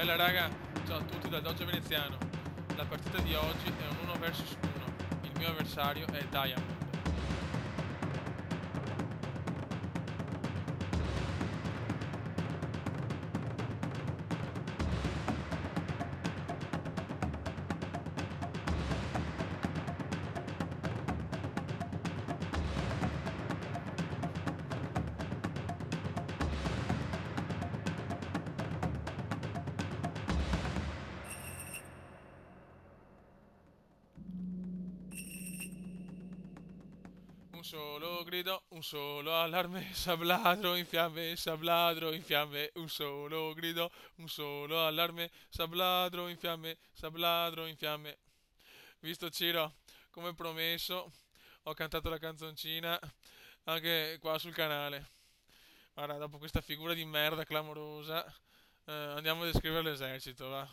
Bella raga, ciao a tutti dal Dojo Veneziano. La partita di oggi è un 1 vs 1. Il mio avversario è Diamond. Un solo grido, un solo allarme, sabladro in fiamme, sabladro in fiamme, un solo grido, un solo allarme, sabladro in fiamme, sabladro in fiamme. Visto Ciro, come promesso, ho cantato la canzoncina anche qua sul canale. Guarda, dopo questa figura di merda clamorosa, andiamo a descrivere l'esercito, va.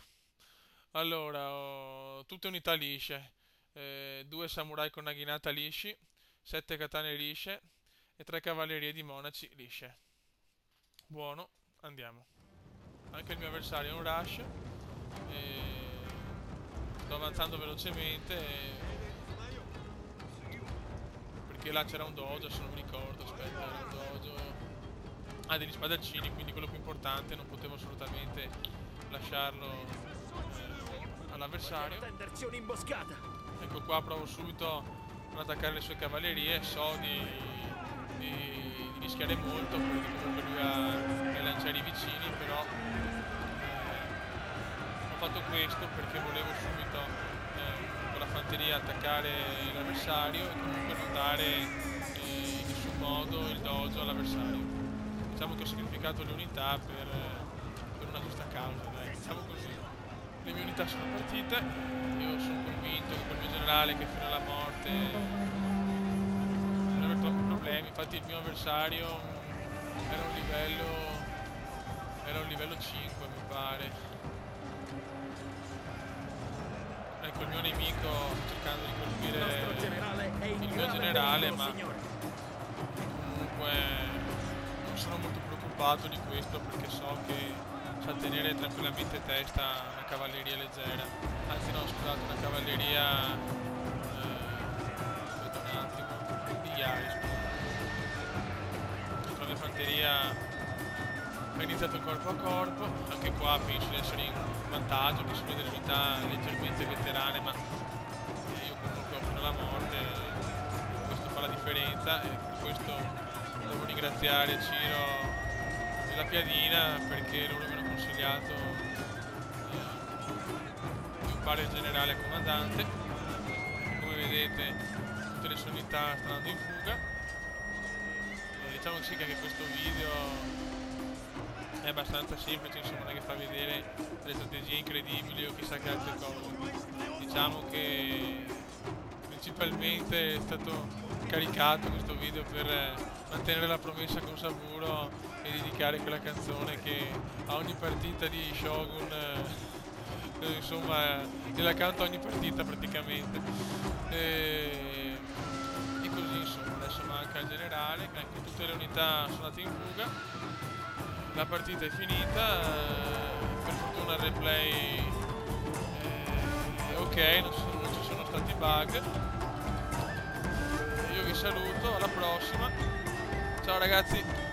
Allora, ho tutte unità lisce, due samurai con naghinata lisci, sette katane lisce e tre cavallerie di monaci lisce. Buono, andiamo. Anche il mio avversario è un rush, e sto avanzando velocemente perché là c'era un dojo, se non mi ricordo, aspetta, era un dojo. Ah, degli spadaccini, quindi quello più importante, non potevo assolutamente lasciarlo all'avversario. Ecco qua, provo subito ad attaccare le sue cavallerie, so di rischiare molto perché comunque lui ha i lancieri vicini, però ho fatto questo perché volevo subito con la fanteria attaccare l'avversario e comunque non dare in nessun modo il dojo all'avversario. Diciamo che ho sacrificato le unità per una giusta causa, dai. Diciamo così. Le mie unità sono partite, io sono convinto che quel mio generale che fino alla morte non aveva troppi problemi, infatti il mio avversario era un livello 5 mi pare. Ecco il mio nemico cercando di colpire il mio generale, ma comunque non sono molto preoccupato di questo perché so che sa tenere tranquillamente testa una cavalleria leggera, anzi no scusate, una cavalleria aspetta un attimo, di Iari, scusate. La fanteria ha iniziato corpo a corpo, anche qua penso di essere in vantaggio, che sono delle unità leggermente veterane, ma io comunque ho fino alla morte, questo fa la differenza e per questo devo ringraziare Ciro e la Piadina perché loro mi hanno consigliato di upare il generale comandante. Come vedete tutte le sue unità stanno andando in fuga. Diciamo che sì che anche questo video è abbastanza semplice, insomma, non è che fa vedere delle strategie incredibili o chissà che altre cose. Diciamo che principalmente è stato caricato questo video per mantenere la promessa con Saburo e dedicare quella canzone che a ogni partita di Shogun insomma gliela canto a ogni partita praticamente e così insomma. Adesso manca il generale, anche tutte le unità sono andate in fuga, la partita è finita, per fortuna il replay è ok, non ci sono stati bug. Io vi saluto, alla prossima, ciao ragazzi.